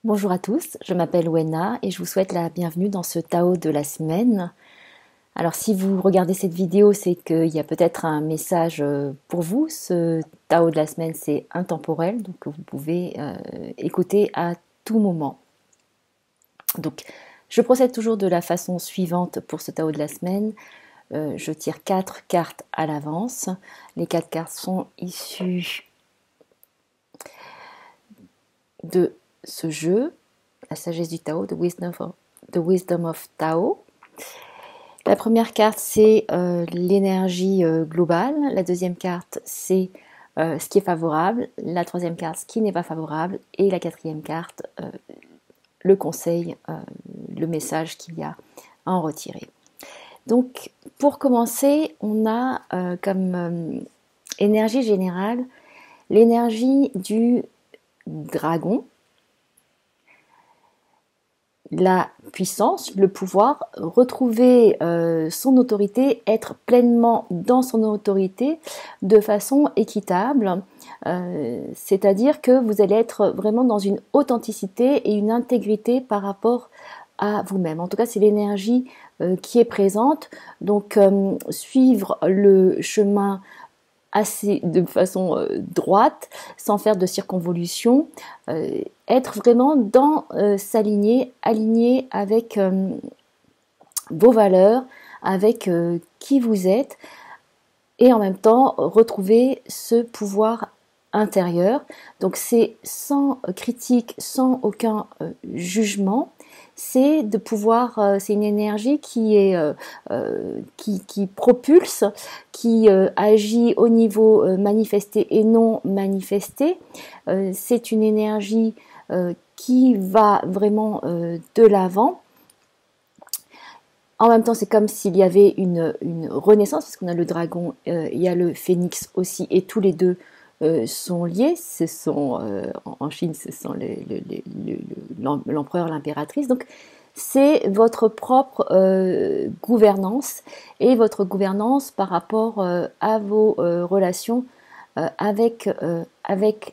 Bonjour à tous, je m'appelle Wena et je vous souhaite la bienvenue dans ce Tao de la semaine. Alors si vous regardez cette vidéo, c'est qu'il y a peut-être un message pour vous. Ce Tao de la semaine, c'est intemporel, donc vous pouvez écouter à tout moment. Donc je procède toujours de la façon suivante pour ce Tao de la semaine. Je tire 4 cartes à l'avance. Les 4 cartes sont issues de ce jeu, la sagesse du Tao, the wisdom of Tao. La première carte, c'est l'énergie globale. La deuxième carte, c'est ce qui est favorable. La troisième carte, ce qui n'est pas favorable. Et la quatrième carte, le conseil, le message qu'il y a à en retirer. Donc, pour commencer, on a comme énergie générale l'énergie du dragon, la puissance, le pouvoir, retrouver son autorité, être pleinement dans son autorité de façon équitable, c'est-à-dire que vous allez être vraiment dans une authenticité et une intégrité par rapport à vous-même. En tout cas, c'est l'énergie qui est présente, donc suivre le chemin assez de façon droite, sans faire de circonvolution, être vraiment dans sa lignée, aligné avec vos valeurs, avec qui vous êtes, et en même temps retrouver ce pouvoir intérieur. Donc c'est sans critique, sans aucun jugement. C'est de pouvoir, c'est une énergie qui est qui propulse, qui agit au niveau manifesté et non manifesté. C'est une énergie qui va vraiment de l'avant. En même temps, c'est comme s'il y avait une renaissance, parce qu'on a le dragon, il y a le phénix aussi, et tous les deux sont liés. Ce sont, en Chine, ce sont l'empereur, l'impératrice. Donc, c'est votre propre gouvernance et votre gouvernance par rapport à vos relations avec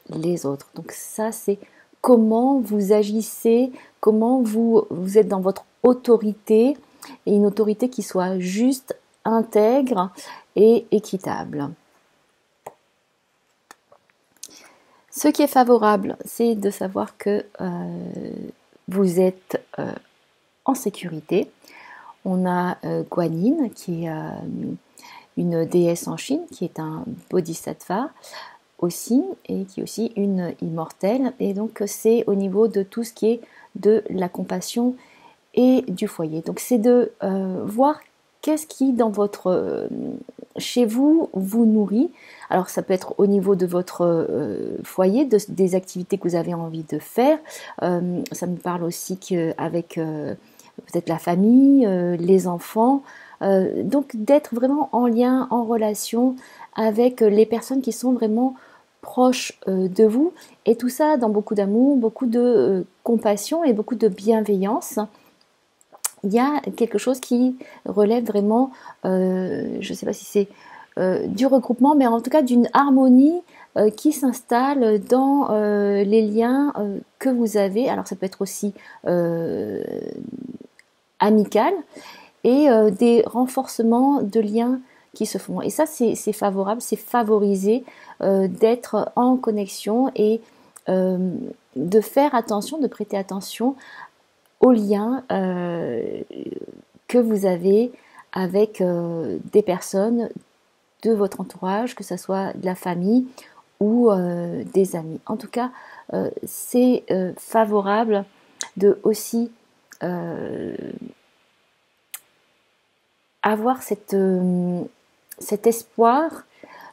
les autres. Donc, ça, c'est comment vous agissez, comment vous êtes dans votre autorité, et une autorité qui soit juste, intègre et équitable. Ce qui est favorable, c'est de savoir que vous êtes en sécurité. On a Guan Yin, qui est une déesse en Chine, qui est un bodhisattva aussi, et qui est aussi une immortelle. Et donc c'est au niveau de tout ce qui est de la compassion et du foyer. Donc c'est de voir qu'est-ce qui dans votre chez vous vous nourrit. Alors ça peut être au niveau de votre foyer, des activités que vous avez envie de faire. Ça me parle aussi qu'avec peut-être la famille, les enfants. Donc d'être vraiment en lien, en relation avec les personnes qui sont vraiment proches de vous. Et tout ça dans beaucoup d'amour, beaucoup de compassion et beaucoup de bienveillance. Il y a quelque chose qui relève vraiment, je ne sais pas si c'est du regroupement, mais en tout cas d'une harmonie qui s'installe dans les liens que vous avez. Alors ça peut être aussi amical et des renforcements de liens qui se font. Et ça, c'est favorable, c'est favorisé d'être en connexion et de faire attention, de prêter attention aux liens que vous avez avec des personnes de votre entourage, que ce soit de la famille ou des amis. En tout cas, c'est favorable de aussi avoir cet espoir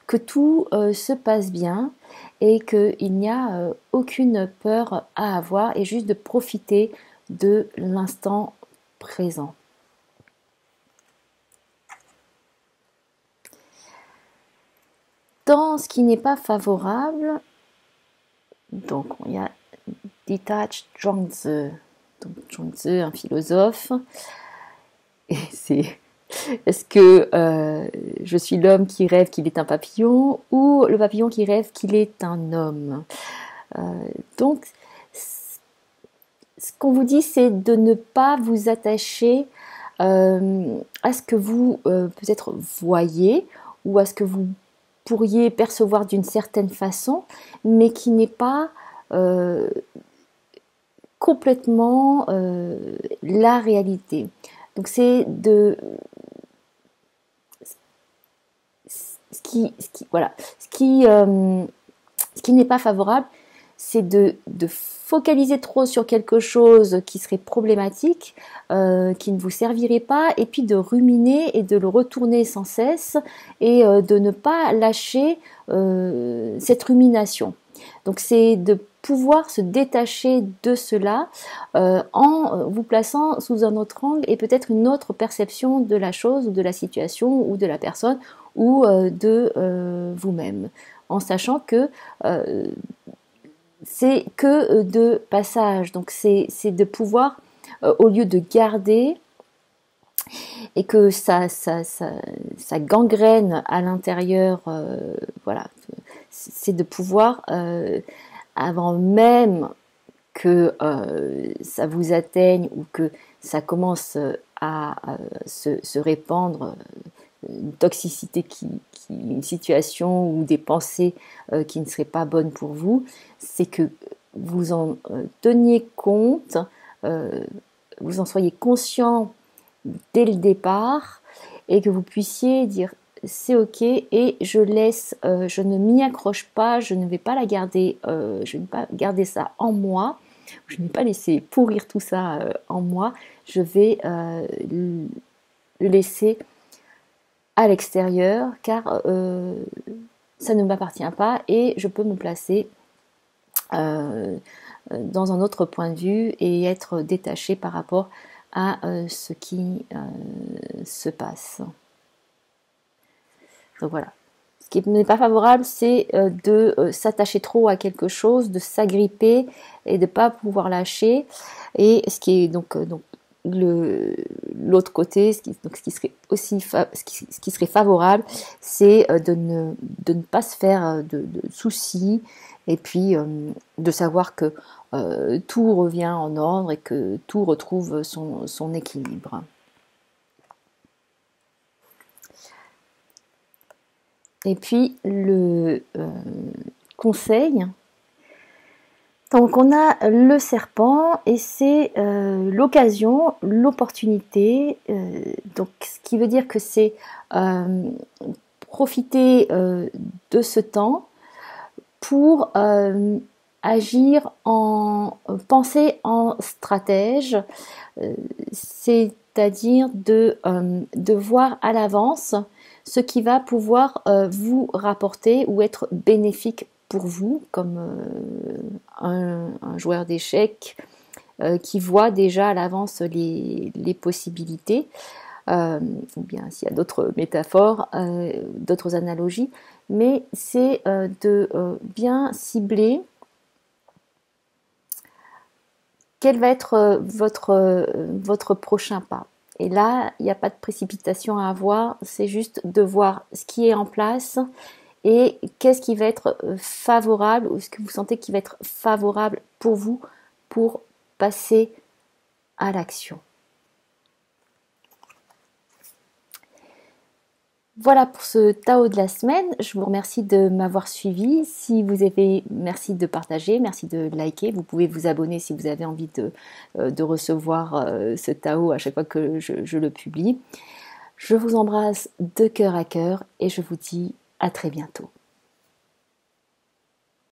que tout se passe bien et qu'il n'y a aucune peur à avoir et juste de profiter de l'instant présent. Dans ce qui n'est pas favorable, donc il y a Detached Zhuangzi, donc Zhuangzi, un philosophe, et c'est est-ce que je suis l'homme qui rêve qu'il est un papillon ou le papillon qui rêve qu'il est un homme? Donc ce qu'on vous dit, c'est de ne pas vous attacher à ce que vous peut-être voyez ou à ce que vous pourriez percevoir d'une certaine façon, mais qui n'est pas complètement la réalité. Donc c'est de voilà, ce qui n'est pas favorable, c'est de focaliser trop sur quelque chose qui serait problématique, qui ne vous servirait pas, et puis de ruminer et de le retourner sans cesse, et de ne pas lâcher cette rumination. Donc c'est de pouvoir se détacher de cela en vous plaçant sous un autre angle et peut-être une autre perception de la chose ou de la situation ou de la personne ou de vous-même, en sachant que c'est que de passage. Donc c'est de pouvoir, au lieu de garder et que ça gangrène à l'intérieur, voilà, c'est de pouvoir, avant même que ça vous atteigne ou que ça commence à se répandre, une toxicité une situation ou des pensées qui ne seraient pas bonnes pour vous, c'est que vous en teniez compte, vous en soyez conscient dès le départ et que vous puissiez dire c'est ok et je laisse, je ne m'y accroche pas, je ne vais pas la garder, je ne vais pas garder ça en moi, je ne vais pas laisser pourrir tout ça en moi, je vais le laisser à l'extérieur car ça ne m'appartient pas et je peux me placer dans un autre point de vue et être détaché par rapport à ce qui se passe. Donc voilà. Ce qui n'est pas favorable, c'est de s'attacher trop à quelque chose, de s'agripper et de ne pas pouvoir lâcher. Et ce qui est donc l'autre côté, ce qui serait aussi ce qui serait favorable, c'est de ne pas se faire de soucis et puis de savoir que tout revient en ordre et que tout retrouve son équilibre. Et puis le conseil, donc on a le serpent et c'est l'occasion, l'opportunité, donc ce qui veut dire que c'est profiter de ce temps pour agir penser en stratège, c'est-à-dire de voir à l'avance ce qui va pouvoir vous rapporter ou être bénéfique pour vous, comme un joueur d'échecs qui voit déjà à l'avance les possibilités, ou bien s'il y a d'autres métaphores, d'autres analogies, mais c'est de bien cibler quel va être votre prochain pas. Et là, il n'y a pas de précipitation à avoir, c'est juste de voir ce qui est en place et qu'est-ce qui va être favorable ou ce que vous sentez qui va être favorable pour vous pour passer à l'action. Voilà pour ce Tao de la semaine. Je vous remercie de m'avoir suivi. Si vous avez, merci de partager, merci de liker. Vous pouvez vous abonner si vous avez envie de recevoir ce Tao à chaque fois que je le publie. Je vous embrasse de cœur à cœur et je vous dis à très bientôt.